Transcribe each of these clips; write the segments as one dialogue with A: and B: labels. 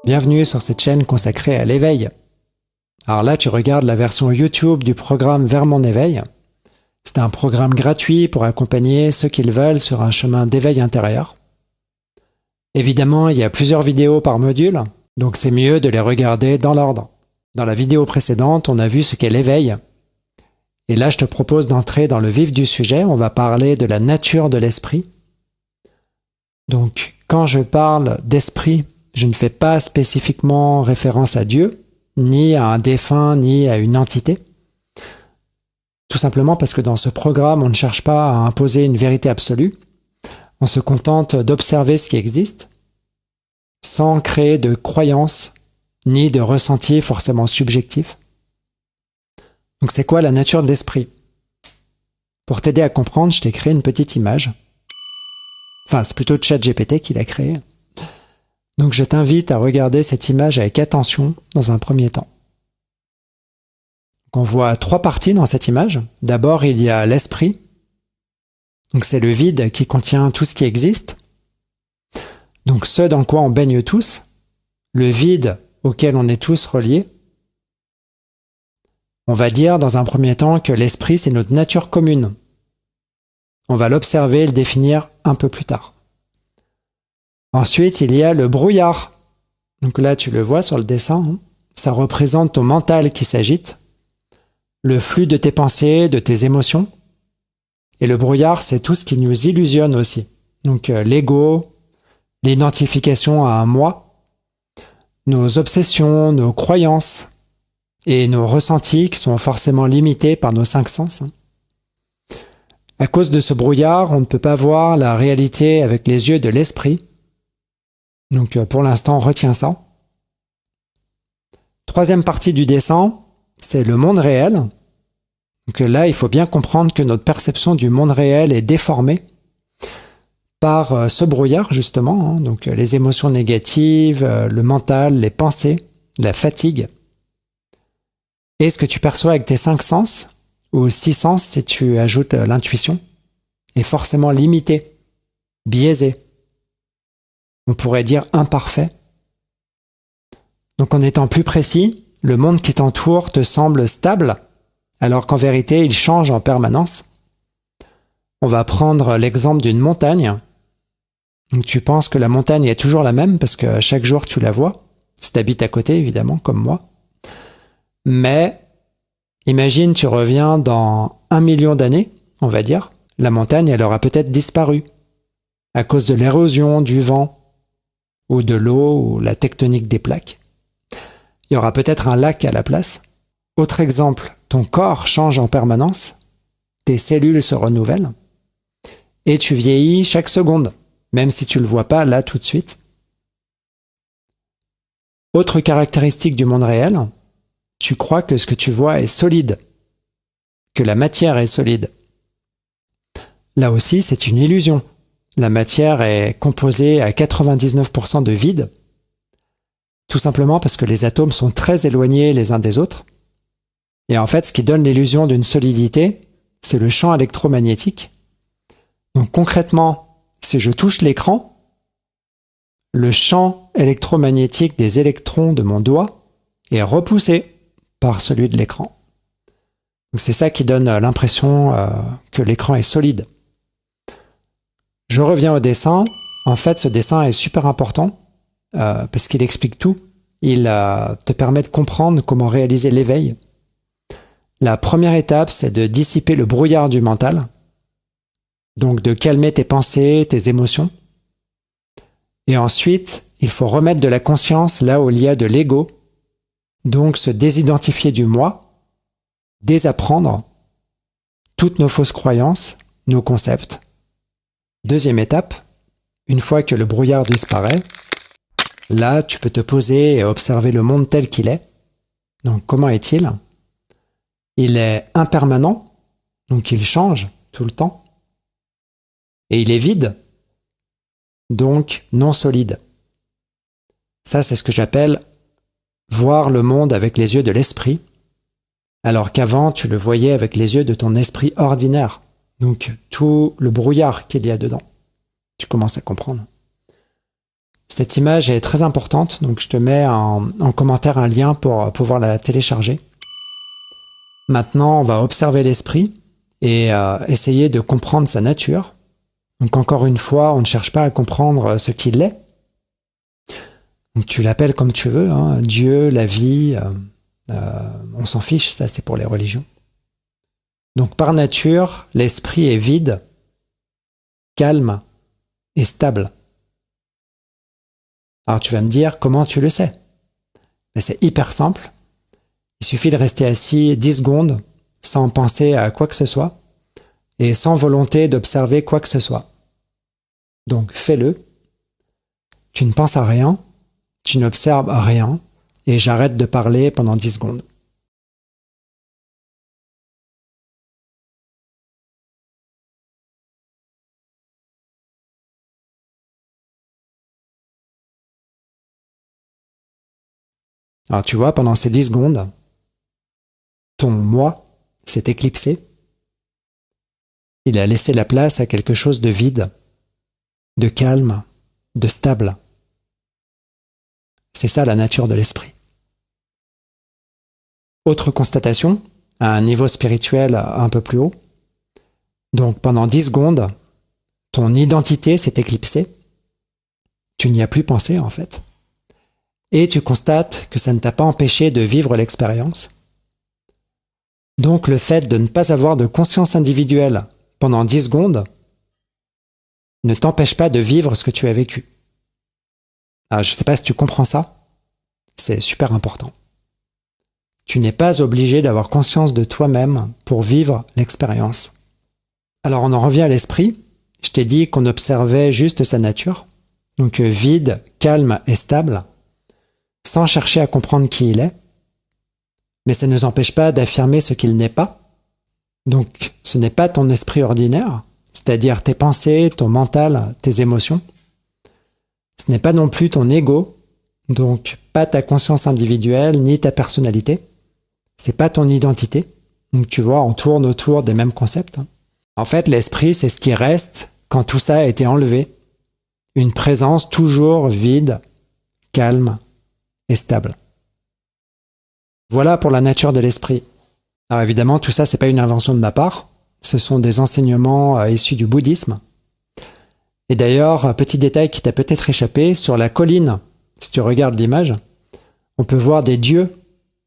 A: Bienvenue sur cette chaîne consacrée à l'éveil. Alors là, tu regardes la version YouTube du programme Vers mon éveil. C'est un programme gratuit pour accompagner ceux qui le veulent sur un chemin d'éveil intérieur. Évidemment, il y a plusieurs vidéos par module, donc c'est mieux de les regarder dans l'ordre. Dans la vidéo précédente, on a vu ce qu'est l'éveil. Et là, je te propose d'entrer dans le vif du sujet. On va parler de la nature de l'esprit. Donc, quand je parle d'esprit, je ne fais pas spécifiquement référence à Dieu, ni à un défunt, ni à une entité. Tout simplement parce que dans ce programme, on ne cherche pas à imposer une vérité absolue. On se contente d'observer ce qui existe, sans créer de croyances, ni de ressentis forcément subjectifs. Donc c'est quoi la nature de l'esprit? Pour t'aider à comprendre, je t'ai créé une petite image. Enfin, c'est plutôt ChatGPT qui l'a créée. Donc je t'invite à regarder cette image avec attention dans un premier temps. Donc on voit trois parties dans cette image. D'abord, il y a l'esprit. Donc c'est le vide qui contient tout ce qui existe. Donc ce dans quoi on baigne tous. Le vide auquel on est tous reliés. On va dire dans un premier temps que l'esprit, c'est notre nature commune. On va l'observer et le définir un peu plus tard. Ensuite, il y a le brouillard. Donc là, tu le vois sur le dessin. Ça représente ton mental qui s'agite, le flux de tes pensées, de tes émotions. Et le brouillard, c'est tout ce qui nous illusionne aussi. Donc l'ego, l'identification à un moi, nos obsessions, nos croyances et nos ressentis qui sont forcément limités par nos 5 sens. À cause de ce brouillard, on ne peut pas voir la réalité avec les yeux de l'esprit. Donc pour l'instant, retiens ça. Troisième partie du dessin, c'est le monde réel. Donc là, il faut bien comprendre que notre perception du monde réel est déformée par ce brouillard, justement. Donc les émotions négatives, le mental, les pensées, la fatigue. Et ce que tu perçois avec tes 5 sens, ou 6 sens si tu ajoutes l'intuition, est forcément limité, biaisé. On pourrait dire imparfait. Donc en étant plus précis, le monde qui t'entoure te semble stable, alors qu'en vérité, il change en permanence. On va prendre l'exemple d'une montagne. Donc tu penses que la montagne est toujours la même parce que chaque jour tu la vois, si tu habites à côté évidemment, comme moi. Mais imagine, tu reviens dans 1 million d'années, on va dire, la montagne, elle aura peut-être disparu à cause de l'érosion, du vent, ou de l'eau, ou la tectonique des plaques. Il y aura peut-être un lac à la place. Autre exemple, ton corps change en permanence, tes cellules se renouvellent, et tu vieillis chaque seconde, même si tu ne le vois pas là tout de suite. Autre caractéristique du monde réel, tu crois que ce que tu vois est solide, que la matière est solide. Là aussi, c'est une illusion. La matière est composée à 99% de vide, tout simplement parce que les atomes sont très éloignés les uns des autres. Et en fait, ce qui donne l'illusion d'une solidité, c'est le champ électromagnétique. Donc concrètement, si je touche l'écran, le champ électromagnétique des électrons de mon doigt est repoussé par celui de l'écran. Donc c'est ça qui donne l'impression que l'écran est solide. Je reviens au dessin. En fait, ce dessin est super important parce qu'il explique tout. Il te permet de comprendre comment réaliser l'éveil. La première étape, c'est de dissiper le brouillard du mental, donc de calmer tes pensées, tes émotions. Et ensuite, il faut remettre de la conscience là où il y a de l'ego, donc se désidentifier du moi, désapprendre toutes nos fausses croyances, nos concepts. Deuxième étape, une fois que le brouillard disparaît, là, tu peux te poser et observer le monde tel qu'il est. Donc, comment est-il? Il est impermanent, donc il change tout le temps. Et il est vide, donc non solide. Ça, c'est ce que j'appelle voir le monde avec les yeux de l'esprit, alors qu'avant, tu le voyais avec les yeux de ton esprit ordinaire. Donc, tout le brouillard qu'il y a dedans. Tu commences à comprendre. Cette image est très importante, donc je te mets en commentaire un lien pour pouvoir la télécharger. Maintenant, on va observer l'esprit et essayer de comprendre sa nature. Donc encore une fois, on ne cherche pas à comprendre ce qu'il est. Donc tu l'appelles comme tu veux, hein, Dieu, la vie, on s'en fiche, ça c'est pour les religions. Donc par nature, l'esprit est vide, calme et stable. Alors tu vas me dire, comment tu le sais? Ben, c'est hyper simple. Il suffit de rester assis 10 secondes sans penser à quoi que ce soit et sans volonté d'observer quoi que ce soit. Donc fais-le. Tu ne penses à rien, tu n'observes rien et j'arrête de parler pendant 10 secondes. Alors tu vois, pendant ces 10 secondes, ton moi s'est éclipsé. Il a laissé la place à quelque chose de vide, de calme, de stable. C'est ça la nature de l'esprit. Autre constatation, à un niveau spirituel un peu plus haut. Donc pendant 10 secondes, ton identité s'est éclipsée. Tu n'y as plus pensé en fait. Et tu constates que ça ne t'a pas empêché de vivre l'expérience. Donc le fait de ne pas avoir de conscience individuelle pendant 10 secondes ne t'empêche pas de vivre ce que tu as vécu. Alors, je ne sais pas si tu comprends ça, c'est super important. Tu n'es pas obligé d'avoir conscience de toi-même pour vivre l'expérience. Alors on en revient à l'esprit. Je t'ai dit qu'on observait juste sa nature, donc vide, calme et stable, sans chercher à comprendre qui il est, mais ça ne nous empêche pas d'affirmer ce qu'il n'est pas. Donc ce n'est pas ton esprit ordinaire, c'est-à-dire tes pensées, ton mental, tes émotions. Ce n'est pas non plus ton ego, donc pas ta conscience individuelle ni ta personnalité. C'est pas ton identité. Donc tu vois, on tourne autour des mêmes concepts. En fait, l'esprit, c'est ce qui reste quand tout ça a été enlevé. Une présence toujours vide, calme et stable. Voilà pour la nature de l'esprit. Alors évidemment, tout ça, c'est pas une invention de ma part. Ce sont des enseignements issus du bouddhisme. Et d'ailleurs, petit détail qui t'a peut-être échappé, sur la colline, si tu regardes l'image, on peut voir des dieux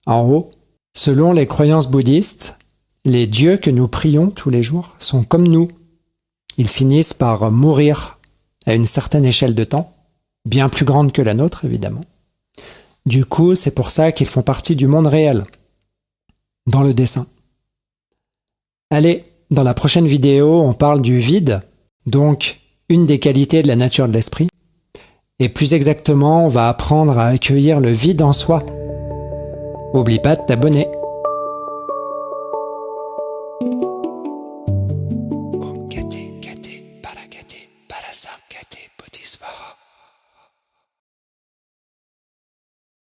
A: en haut. Selon les croyances bouddhistes, les dieux que nous prions tous les jours sont comme nous. Ils finissent par mourir à une certaine échelle de temps, bien plus grande que la nôtre évidemment. Du coup, c'est pour ça qu'ils font partie du monde réel, dans le dessin. Allez, dans la prochaine vidéo, on parle du vide, donc une des qualités de la nature de l'esprit. Et plus exactement, on va apprendre à accueillir le vide en soi. Oublie pas de t'abonner.